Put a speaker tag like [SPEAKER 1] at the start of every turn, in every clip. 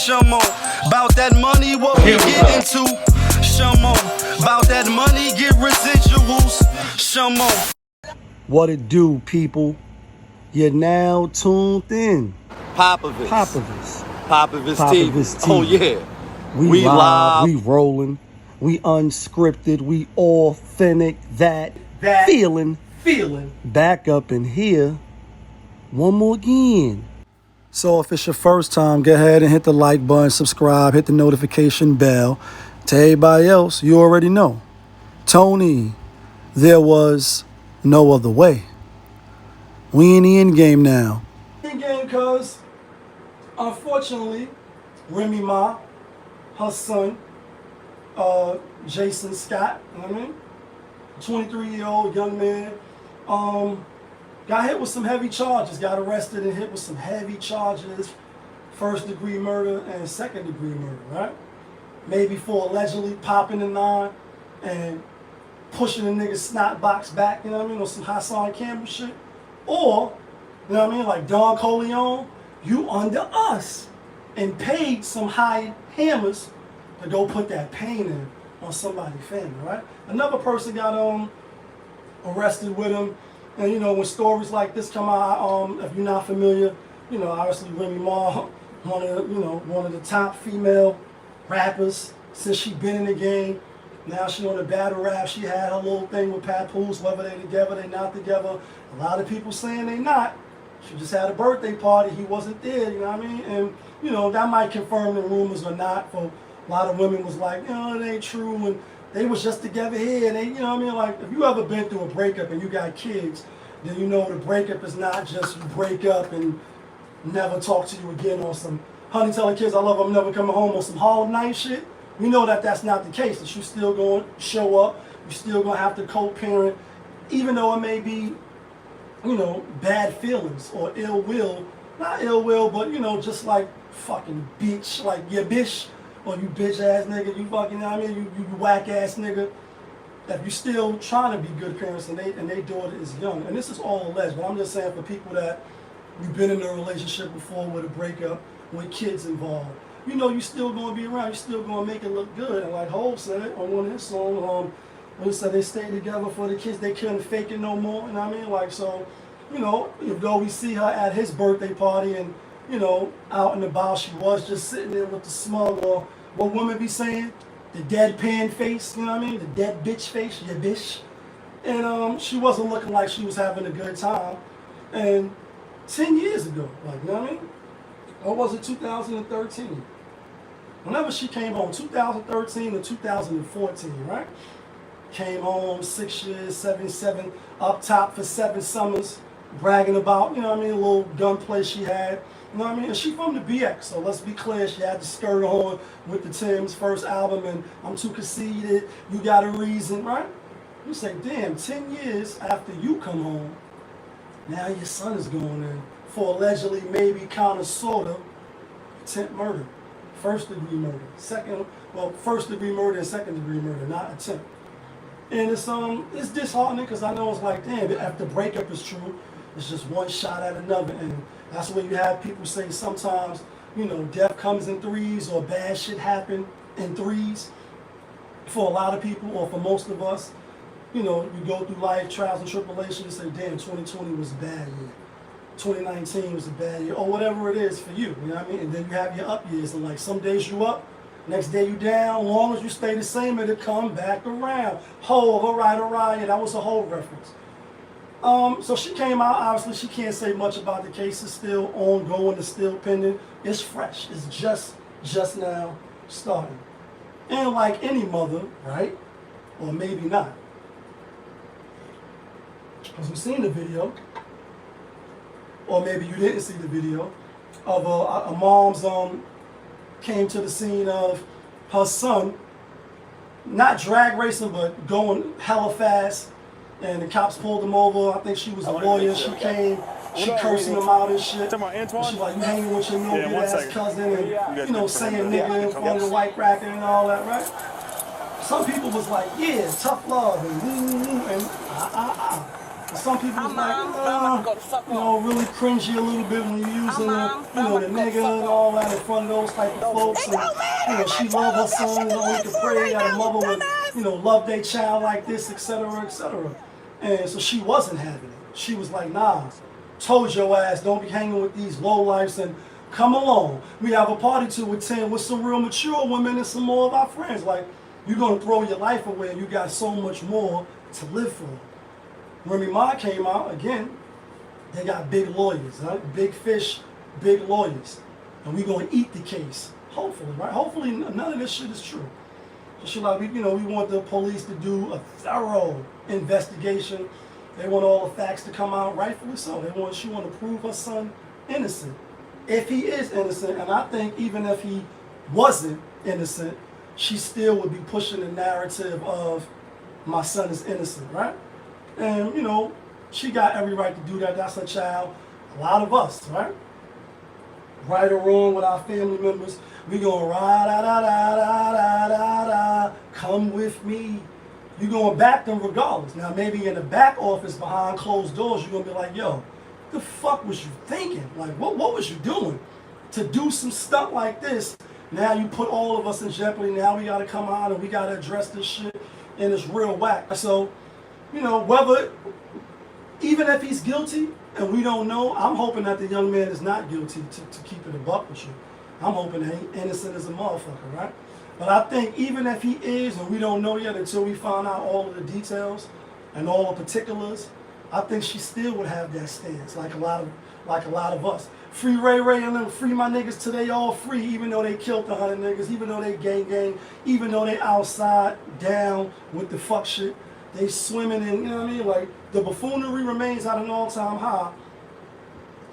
[SPEAKER 1] Show more about that money, what we get into. Show more about that money, get residuals. Show more.
[SPEAKER 2] What it do, people? You're now tuned in.
[SPEAKER 1] Popovich
[SPEAKER 2] TV.
[SPEAKER 1] TV. Oh yeah.
[SPEAKER 2] We live, we rolling, we unscripted, we authentic, that feeling back up in here one more again. So if it's your first time, go ahead and hit the like button, subscribe, hit the notification bell. To everybody else, you already know. Tony, there was no other way. We in the end game now. In game, cuz unfortunately, RemY, her son, JaYson Scott, you know what I mean? 23-year-old young man, got hit with some heavy charges, got arrested and hit with some heavy charges, first-degree murder and second-degree murder, right? Maybe for allegedly popping a 9 and pushing a nigga's snot box back, you know what I mean, or some Hassan Campbell shit. Or, you know what I mean, like Don Corleone, you under us, and paid some high hammers to go put that pain in on somebody's family, right? Another person got arrested with him, and you know, when stories like this come out, if you're not familiar, you know, obviously RemY, one of the top female rappers since she been in the game. Now she on the battle rap. She had her little thing with Papoose, whether they together, they not together. A lot of people saying they not. She just had a birthday party. He wasn't there, you know what I mean? And, you know, that might confirm the rumors or not. For a lot of women was like, you know, it ain't true. And they was just together here. And they, you know what I mean? Like, if you ever been through a breakup and you got kids, then you know the breakup is not just you break up and never talk to you again on some honey telling kids I love them, never coming home on some Harlem Night shit. We know that that's not the case, that you still going to show up, you still going to have to co-parent, even though it may be, you know, bad feelings or ill will. Not ill will, but, you know, just like fucking bitch, like yeah bitch, or you bitch ass nigga, you fucking, you know what I mean, you whack ass nigga. That you still trying to be good parents and they daughter is young. And this is all alleged, but I'm just saying for people that you've been in a relationship before with a breakup, with kids involved, you know you still gonna be around, you still gonna make it look good. And like Hov said on one of his songs, when he said they stayed together for the kids, they couldn't fake it no more. You know what I mean? Like, so, you know, though we see her at his birthday party and, you know, out and about, she was just sitting there with the smug, or what women be saying, the deadpan face, you know what I mean? The dead bitch face, yeah bitch. And she wasn't looking like she was having a good time. And 10 years ago, like, you know what I mean? Or was it 2013? Whenever she came home, 2013 to 2014, right? Came home 6 years, 7 up top for 7 summers, bragging about, you know what I mean, a little gunplay she had. You know what I mean? And she from the BX, so let's be clear, she had the skirt on with the Tim's first album and I'm Too Conceited, You Got a Reason, right? You say, damn, 10 years after you come home, now your son is going in for allegedly, maybe, kind of, sort of, attempt murder. First-degree murder. First-degree murder and second-degree murder, not attempt. And it's disheartening because I know it's like, damn, if the breakup is true, it's just one shot at another. And that's when you have people say sometimes, you know, death comes in threes or bad shit happen in threes. For a lot of people, or for most of us, you know, you go through life, trials and tribulations, and say, damn, 2020 was a bad year. 2019 was a bad year, or whatever it is for you, you know what I mean? And then you have your up years, and like some days you up, next day you down, as long as you stay the same, it'll come back around. Hov, all right, yeah, that was a Hov reference. So she came out, obviously she can't say much about the case, it's still ongoing, it's still pending, it's fresh, it's just now starting. And like any mother, right, or maybe not, because we've seen the video, or maybe you didn't see the video, of a mom's came to the scene of her son, not drag racing, but going hella fast, and the cops pulled him over. I think she was a lawyer. She came, she cursing him out and shit. And she like, you hanging with your no good ass cousin, and you know, saying nigga in front of the white cracker and all that, right? Some people was like, yeah, tough love, and Some people was like, really cringy a little bit when you're using the nigga and all that in front of those type of folks. And, she loved her son and only could pray that a mother would, love their child like this, etc., etc. And so she wasn't having it. She was like, nah, told your ass, don't be hanging with these lowlifes and come along. We have a party to attend with some real mature women and some more of our friends. Like, you're going to throw your life away and you got so much more to live for. RemY came out, again, they got big lawyers, right? Big fish, big lawyers. And we're going to eat the case, hopefully, right? Hopefully none of this shit is true. So she like, we want the police to do a thorough investigation. They want all the facts to come out, rightfully so. She want to prove her son innocent. If he is innocent, and I think even if he wasn't innocent, she still would be pushing the narrative of my son is innocent, right? And, she got every right to do that. That's her child. A lot of us, right? Right or wrong with our family members, we going ra-da-da-da-da-da-da-da, come with me. You're going to back them regardless. Now, maybe in the back office behind closed doors, you're going to be like, yo, the fuck was you thinking? Like, what was you doing? To do some stuff like this, now you put all of us in jeopardy. Now we got to come out and we got to address this shit, and it's real whack. So, whether, even if he's guilty, and we don't know, I'm hoping that the young man is not guilty, to keep it a buck with you. I'm hoping that he's innocent as a motherfucker, right? But I think even if he is, and we don't know yet until we find out all of the details and all the particulars, I think she still would have that stance, like a lot of us. Free Ray Ray and them, free my niggas till they all free, even though they killed 100 niggas, even though they gang, even though they outside down with the fuck shit. They swimming in, like the buffoonery remains at an all-time high,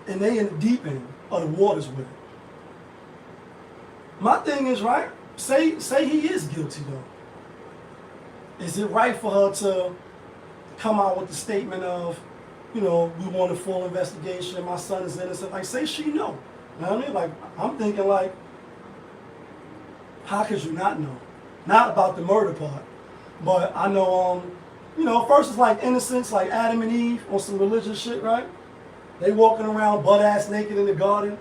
[SPEAKER 2] and they in the deep end of the waters with it. My thing is, right, say he is guilty though. Is it right for her to come out with the statement of, we want a full investigation, my son is innocent? Like, say she know. You know what I mean? Like, I'm thinking like, how could you not know? Not about the murder part, but I know, first it's like innocence, like Adam and Eve on some religious shit, right? They walking around butt-ass naked in the garden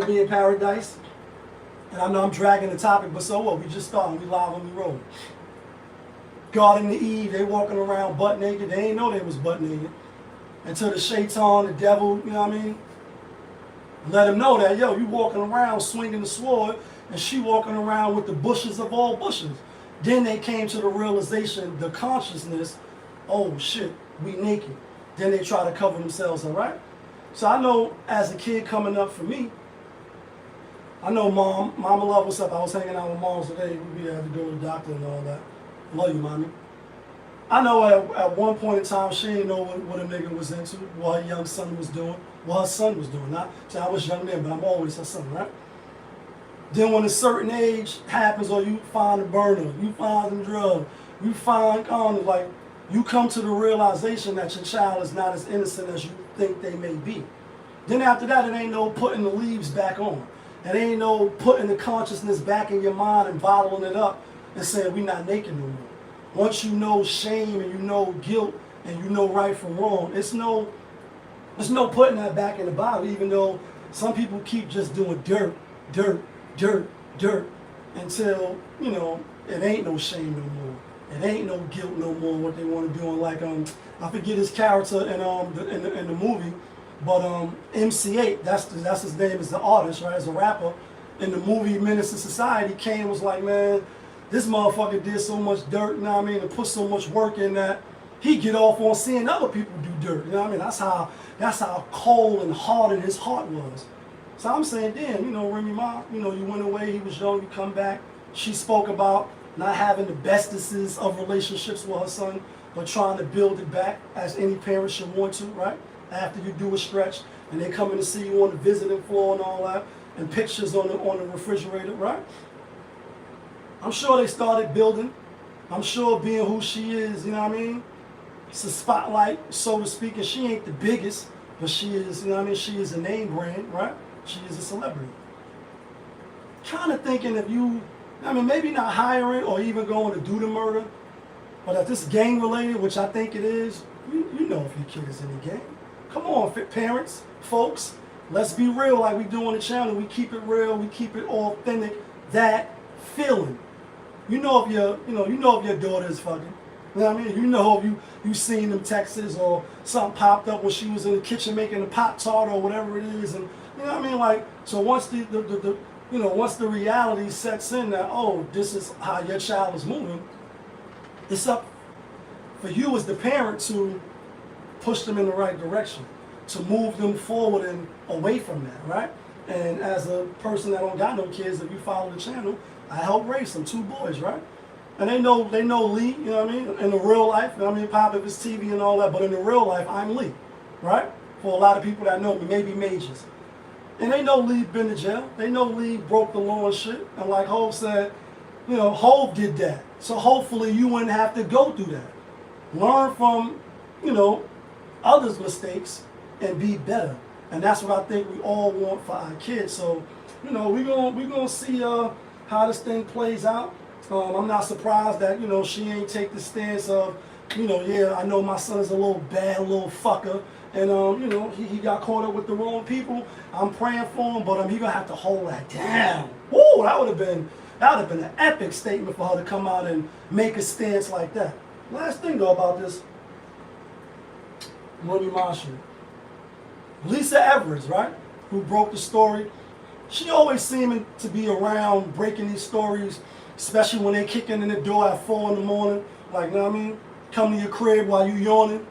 [SPEAKER 2] being paradise. And I know I'm dragging the topic, but so what? We just started, we live on the road. Garden to Eve, they walking around butt naked. They ain't know they was butt naked. Until the shaitan, the devil, let him know that, yo, you walking around swinging the sword, and she walking around with the bushes of all bushes. Then they came to the realization, the consciousness, oh shit, we naked. Then they try to cover themselves, all right? So I know as a kid coming up for me, I know Mama love, what's up? I was hanging out with moms today. We had to go to the doctor and all that. Love you, mommy. I know at one point in time, she didn't know what a nigga was into, what her young son was doing, what her son was doing. So I was young then, but I'm always her son, right? Then when a certain age happens, or you find a burner, you find a drug, you find condoms, like, you come to the realization that your child is not as innocent as you think they may be. Then after that, it ain't no putting the leaves back on. It ain't no putting the consciousness back in your mind and bottling it up and saying we not naked no more. Once you know shame and you know guilt and you know right from wrong, there's no putting that back in the bottle, even though some people keep just doing dirt until, it ain't no shame no more. It ain't no guilt no more what they want to do. And like, I forget his character in the movie, but MC8, that's his name, is the artist, right, as a rapper. In the movie Menace to Society, Kane was like, man, this motherfucker did so much dirt, and put so much work in that he get off on seeing other people do dirt. That's how cold and hardened his heart was. So I'm saying, damn, RemY, you went away, he was young, you come back. She spoke about not having the bestesses of relationships with her son, but trying to build it back as any parent should want to, right? After you do a stretch and they come in to see you on the visiting floor and all that, and pictures on the refrigerator, right? I'm sure they started building. I'm sure being who she is, it's a spotlight, so to speak, and she ain't the biggest, but she is, she is a name brand, right? She is a celebrity. Kind of thinking if you, maybe not hiring or even going to do the murder, But if this is gang related, which I think it is, you know if your kid is in the gang. Come on, parents, folks, let's be real like we do on the channel. We keep it real, we keep it authentic. That feeling. You know if your daughter is fucking. You know what I mean? You know if you seen them texts or something popped up when she was in the kitchen making a Pop-Tart or whatever it is, and you know what I mean? Like, so once once the reality sets in that, oh, this is how your child is moving, it's up for you as the parent to push them in the right direction, to move them forward and away from that, right? And as a person that don't got no kids, if you follow the channel, I help raise them, 2 boys, right? And they know Lee, you know what I mean? In the real life, you know what I mean? Pop if it's TV and all that, but in the real life, I'm Lee, right? For a lot of people that know me, maybe Majors. And they know Lee been to jail. They know Lee broke the law and shit. And like Hov said, you know, Hov did that. So hopefully you wouldn't have to go through that. Learn from, you know, others' mistakes and be better. And that's what I think we all want for our kids. So, you know, we're gonna see how this thing plays out. I'm not surprised that, you know, she ain't take the stance of, you know, yeah, I know my son is a little bad little fucker, and you know, he got caught up with the wrong people. I'm praying for him, but he gonna have to hold that down. Woo, that would have been an epic statement for her to come out and make a stance like that. Last thing though about this, RemY shit. Lisa Everett, right, who broke the story, she always seeming to be around breaking these stories, especially when they kicking in the door at 4 in the morning, like, you know what I mean? Come to your crib while you yawning,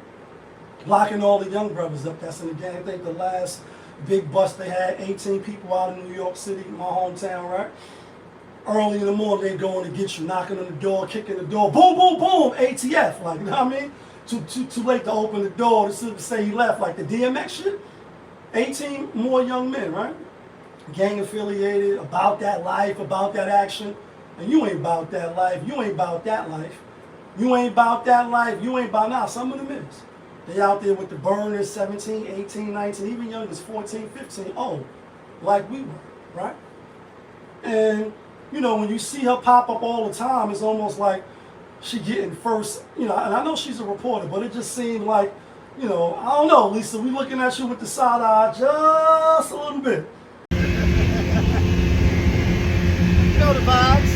[SPEAKER 2] locking all the young brothers up that's in the gang. I think the last big bust they had, 18 people out in New York City, my hometown, right? Early in the morning, they going to get you, knocking on the door, kicking the door, boom, boom, boom, ATF, like, you know what I mean? Too late to open the door to say he left, like the DMX shit. 18 more young men, right? Gang affiliated, about that life, about that action. And you ain't about that life. You ain't about that life. You ain't about that life. You ain't about now. Some of them is. They out there with the burners, 17, 18, 19, even young as 14, 15, old, like we were, right? And, you know, when you see her pop up all the time, it's almost like she getting first, you know, and I know she's a reporter, but it just seemed like, you know, I don't know, Lisa, we looking at you with the side eye just a little bit.
[SPEAKER 3] You know the vibes.